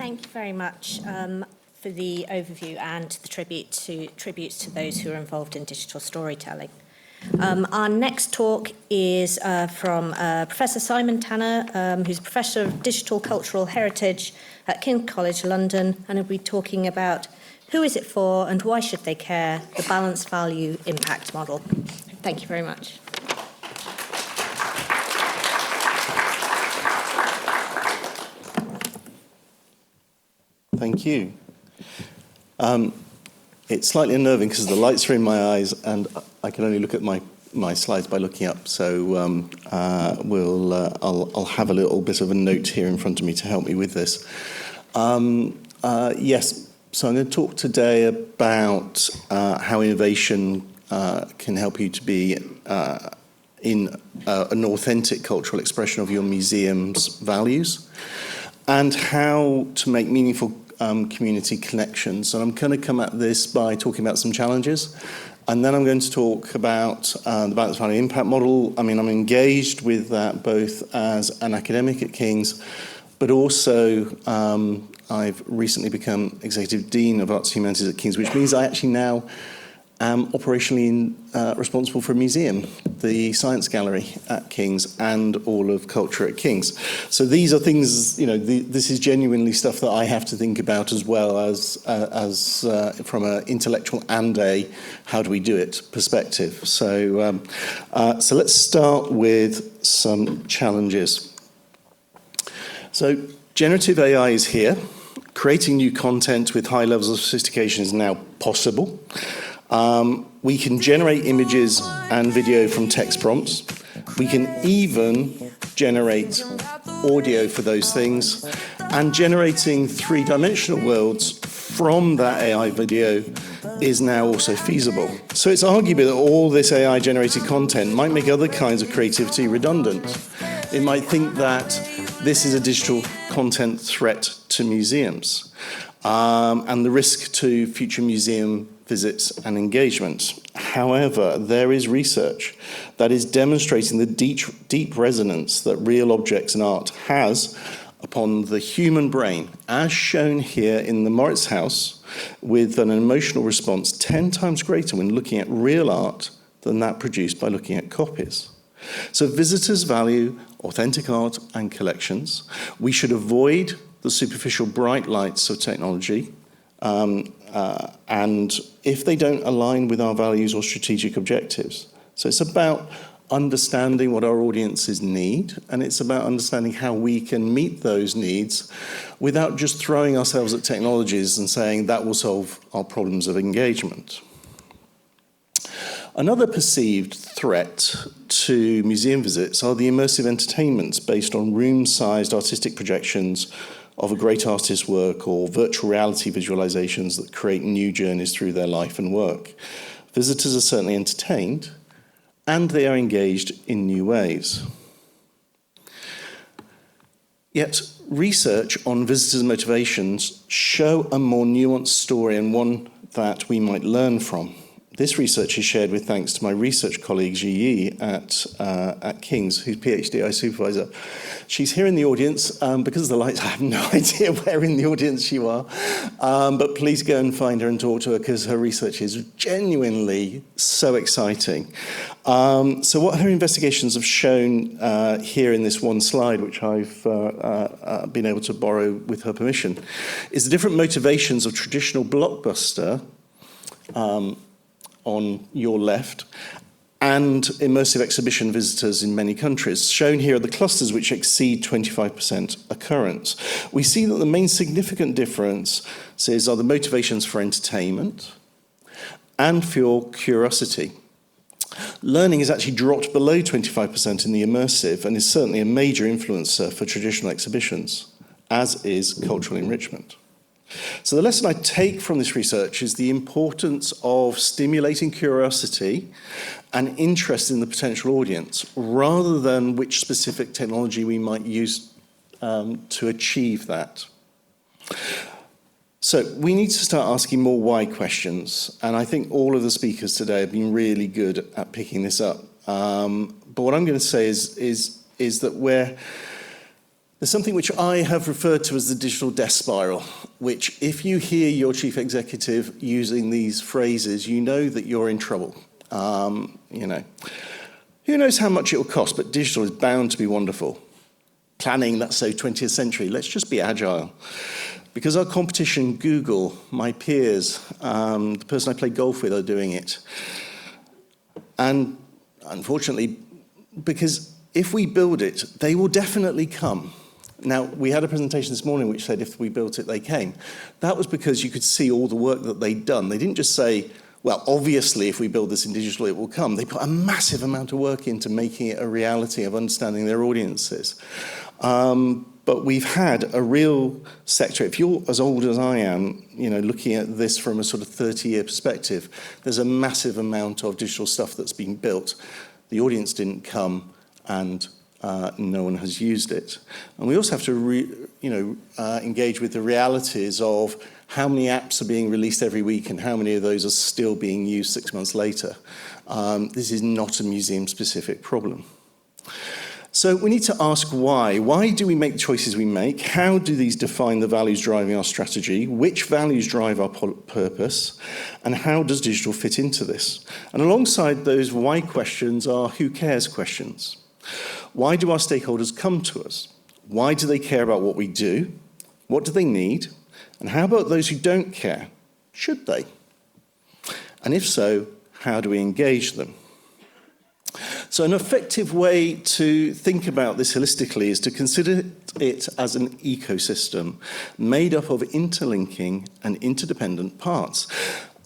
Thank you very much for the overview and the tributes to those who are involved in digital storytelling. Our next talk is from Professor Simon Tanner, who's a Professor of Digital Cultural Heritage at College London, and he'll be talking about who is it for and why should they care, the balanced value impact model. Thank you very much. Thank you. It's slightly unnerving because the lights are in my eyes and I can only look at my slides by looking up. So I'll have a little bit of a note here in front of me to help me with this. Yes, so I'm going to talk today about how innovation can help you to be in an authentic cultural expression of your museum's values, and how to make meaningful community connections. And I'm going to come at this by talking about some challenges, and then I'm going to talk about the balanced value impact model. I mean, I'm engaged with that both as an academic at King's, but also I've recently become Executive Dean of Arts and Humanities at King's, which means I actually now am operationally responsible for a museum, the Science Gallery at King's, and all of culture at King's. So these are things, you know, this is genuinely stuff that I have to think about as well as from an intellectual and a how do we do it perspective. So let's start with some challenges. So generative AI is here. Creating new content with high levels of sophistication is now possible. We can generate images and video from text prompts. We can even generate audio for those things, and generating three-dimensional worlds from that AI video is now also feasible. So it's arguable that all this AI-generated content might make other kinds of creativity redundant. It might think that this is a digital content threat to museums, and the risk to future museum visits and engagement. However, there is research that is demonstrating the deep resonance that real objects and art has upon the human brain, as shown here in the Moritz House, with an emotional response 10 times greater when looking at real art than that produced by looking at copies. So visitors value authentic art and collections. We should avoid the superficial bright lights of technology, and if they don't align with our values or strategic objectives. So it's about understanding what our audiences need, and it's about understanding how we can meet those needs without just throwing ourselves at technologies and saying that will solve our problems of engagement. Another perceived threat to museum visits are the immersive entertainments based on room-sized artistic projections of a great artist's work, or virtual reality visualizations that create new journeys through their life and work. Visitors are certainly entertained, and they are engaged in new ways. Yet, research on visitors' motivations show a more nuanced story, and one that we might learn from. This research is shared with thanks to my research colleague, Ji Yi, at King's, whose PhD I supervise. She's here in the audience. Because of the lights, I have no idea where in the audience you are. But please go and find her and talk to her, because her research is genuinely so exciting. So what her investigations have shown here in this one slide, which I've been able to borrow with her permission, is the different motivations of traditional blockbuster, on your left, and immersive exhibition visitors in many countries. Shown here are the clusters which exceed 25% occurrence. We see that the main significant differences are the motivations for entertainment and for curiosity. Learning has actually dropped below 25% in the immersive, and is certainly a major influencer for traditional exhibitions, as is cultural enrichment. So the lesson I take from this research is the importance of stimulating curiosity and interest in the potential audience, rather than which specific technology we might use to achieve that. So we need to start asking more why questions, and I think all of the speakers today have been really good at picking this up. But what I'm going to say is that There's something which I have referred to as the digital death spiral, which if you hear your chief executive using these phrases, you know that you're in trouble. You know, who knows how much it will cost, but digital is bound to be wonderful. Planning, that's so 20th century. Let's just be agile. Because our competition, Google, my peers, the person I play golf with are doing it. And unfortunately, because if we build it, they will definitely come. Now, we had a presentation this morning which said if we built it, they came. That was because you could see all the work that they'd done. They didn't just say, well, obviously, if we build this in digital, it will come. They put a massive amount of work into making it a reality of understanding their audiences. But we've had a real sector. If you're as old as I am, you know, looking at this from a sort of 30-year perspective, there's a massive amount of digital stuff that's been built. The audience didn't come, and no one has used it. And we also have to, engage with the realities of how many apps are being released every week and how many of those are still being used 6 months later. This is not a museum-specific problem. So we need to ask why. Why do we make the choices we make? How do these define the values driving our strategy? Which values drive our purpose? And how does digital fit into this? And alongside those why questions are who cares questions. Why do our stakeholders come to us? Why do they care about what we do? What do they need? And how about those who don't care? Should they? And if so, how do we engage them? So an effective way to think about this holistically is to consider it as an ecosystem made up of interlinking and interdependent parts.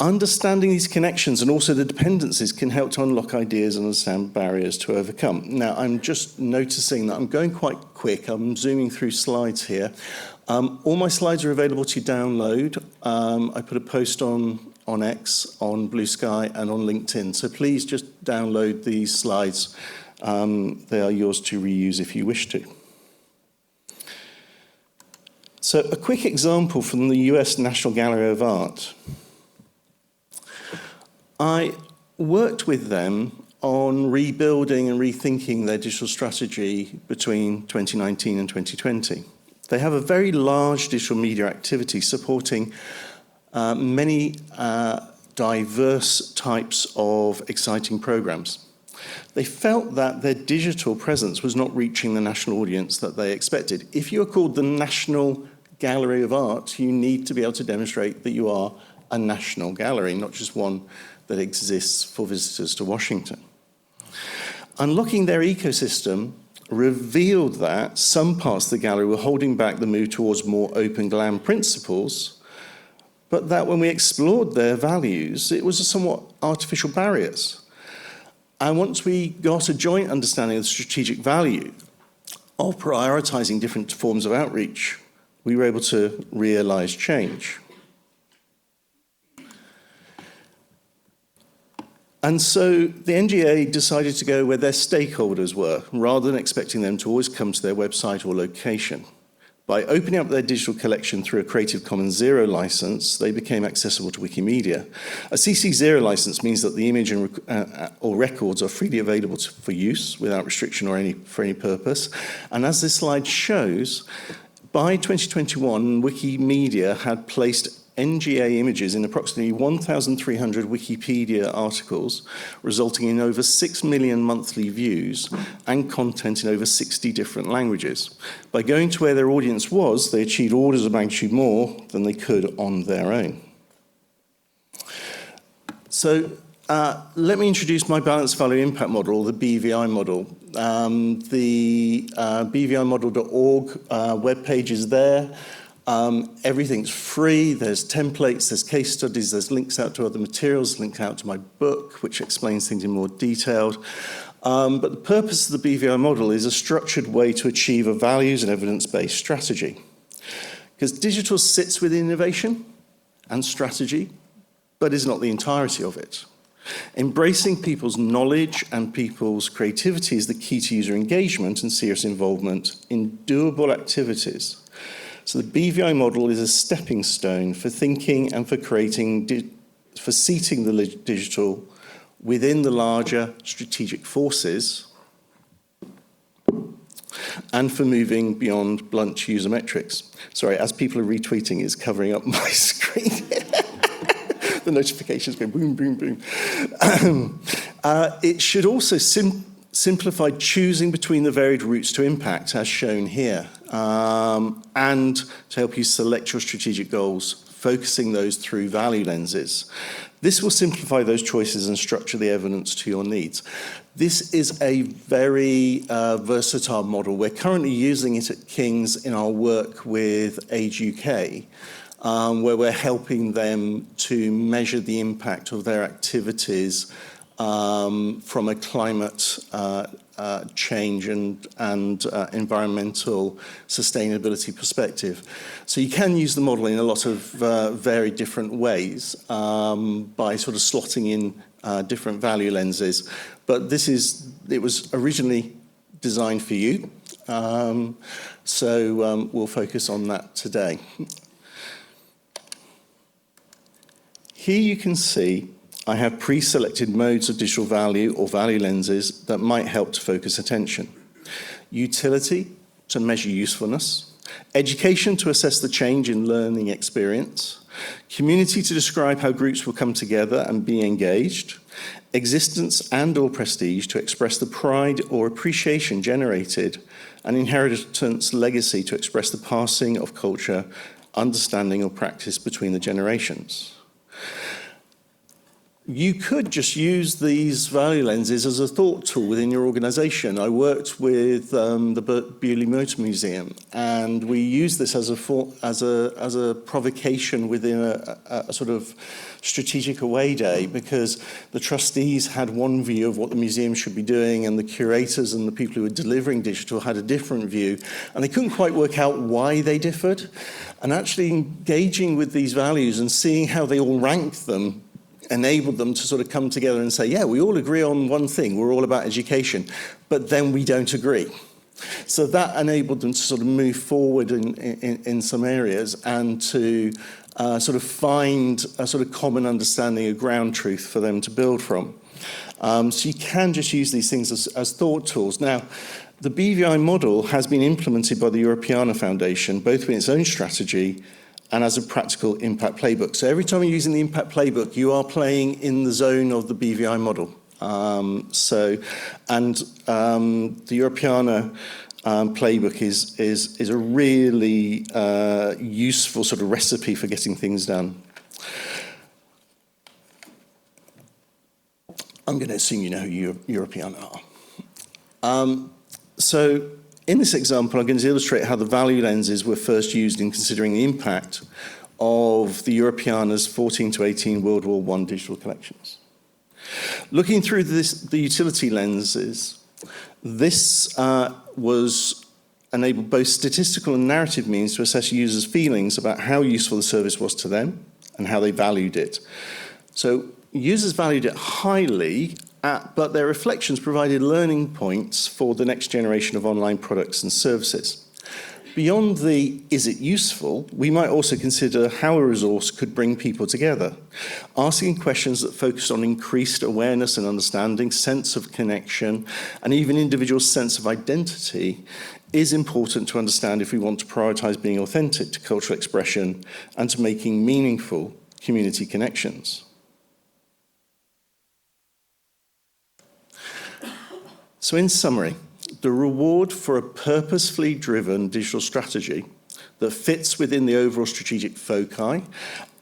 Understanding these connections and also the dependencies can help to unlock ideas and understand barriers to overcome. Now, I'm just noticing that I'm going quite quick. I'm zooming through slides here. All my slides are available to download. I put a post on X, on Blue Sky, and on LinkedIn. So please just download these slides. They are yours to reuse if you wish to. So a quick example from the US National Gallery of Art. I worked with them on rebuilding and rethinking their digital strategy between 2019 and 2020. They have a very large digital media activity supporting many diverse types of exciting programs. They felt that their digital presence was not reaching the national audience that they expected. If you are called the National Gallery of Art, you need to be able to demonstrate that you are a national gallery, not just one that exists for visitors to Washington. Unlocking their ecosystem revealed that some parts of the gallery were holding back the move towards more open glam principles, but that when we explored their values, it was somewhat artificial barriers. And once we got a joint understanding of the strategic value of prioritizing different forms of outreach, we were able to realize change. And so the NGA decided to go where their stakeholders were, rather than expecting them to always come to their website or location. By opening up their digital collection through a Creative Commons Zero license, they became accessible to Wikimedia. A CC Zero license means that the image or records are freely available for use without restriction or for any purpose. And as this slide shows, by 2021, Wikimedia had placed NGA images in approximately 1,300 Wikipedia articles, resulting in over 6 million monthly views and content in over 60 different languages. By going to where their audience was, they achieved orders of magnitude more than they could on their own. So let me introduce my balanced value impact model, the BVI model. The bvimodel.org webpage is there. Everything's free. There's templates, there's case studies, there's links out to other materials, links out to my book, which explains things in more detail. But the purpose of the BVI model is a structured way to achieve a values and evidence-based strategy. Because digital sits with innovation and strategy, but is not the entirety of it. Embracing people's knowledge and people's creativity is the key to user engagement and serious involvement in doable activities. So the BVI model is a stepping stone for thinking and for creating, for seating the digital within the larger strategic forces and for moving beyond blunt user metrics. Sorry, as people are retweeting, it's covering up my screen. The notifications go boom, boom, boom. It should also simplify choosing between the varied routes to impact, as shown here, and to help you select your strategic goals, focusing those through value lenses. This will simplify those choices and structure the evidence to your needs. This is a very versatile model. We're currently using it at King's in our work with Age UK, where we're helping them to measure the impact of their activities from a climate change and environmental sustainability perspective. So you can use the model in a lot of very different ways by sort of slotting in different value lenses. But it was originally designed for you. So we'll focus on that today. Here you can see I have pre-selected modes of digital value or value lenses that might help to focus attention. Utility, to measure usefulness. Education, to assess the change in learning experience. Community, to describe how groups will come together and be engaged. Existence and/or prestige, to express the pride or appreciation generated. And inheritance legacy, to express the passing of culture, understanding or practice between the generations. You could just use these value lenses as a thought tool within your organisation. I worked with the Bewley Motor Museum, and we used this as a provocation within a sort of strategic away day, because the trustees had one view of what the museum should be doing, and the curators and the people who were delivering digital had a different view, and they couldn't quite work out why they differed. And actually engaging with these values and seeing how they all ranked them enabled them to sort of come together and say, yeah, we all agree on one thing, we're all about education, but then we don't agree. So that enabled them to sort of move forward in some areas and to sort of find a sort of common understanding, a ground truth for them to build from. So you can just use these things as thought tools. Now, the BVI model has been implemented by the Europeana Foundation, both in its own strategy and as a practical impact playbook. So every time you're using the impact playbook, you are playing in the zone of the BVI model. The Europeana playbook is a really useful sort of recipe for getting things done. I'm going to assume you know who Europeana are. So in this example, I'm going to illustrate how the value lenses were first used in considering the impact of the Europeana's 14 to 18 World War I digital collections. Looking through the utility lenses, this was enabled both statistical and narrative means to assess users' feelings about how useful the service was to them and how they valued it. So users valued it highly, but their reflections provided learning points for the next generation of online products and services. Beyond the is it useful, we might also consider how a resource could bring people together. Asking questions that focused on increased awareness and understanding, sense of connection, and even individual sense of identity is important to understand if we want to prioritise being authentic to cultural expression and to making meaningful community connections. So in summary, the reward for a purposefully driven digital strategy that fits within the overall strategic foci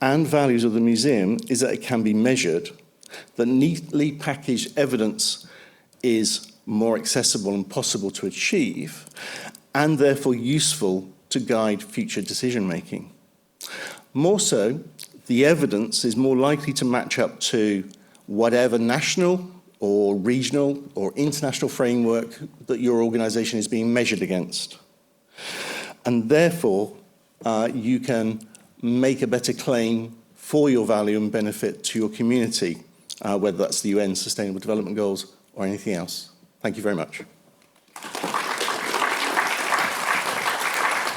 and values of the museum is that it can be measured, that neatly packaged evidence is more accessible and possible to achieve, and therefore useful to guide future decision-making. More so, the evidence is more likely to match up to whatever national or regional or international framework that your organisation is being measured against. And therefore, you can make a better claim for your value and benefit to your community, whether that's the UN Sustainable Development Goals or anything else. Thank you very much.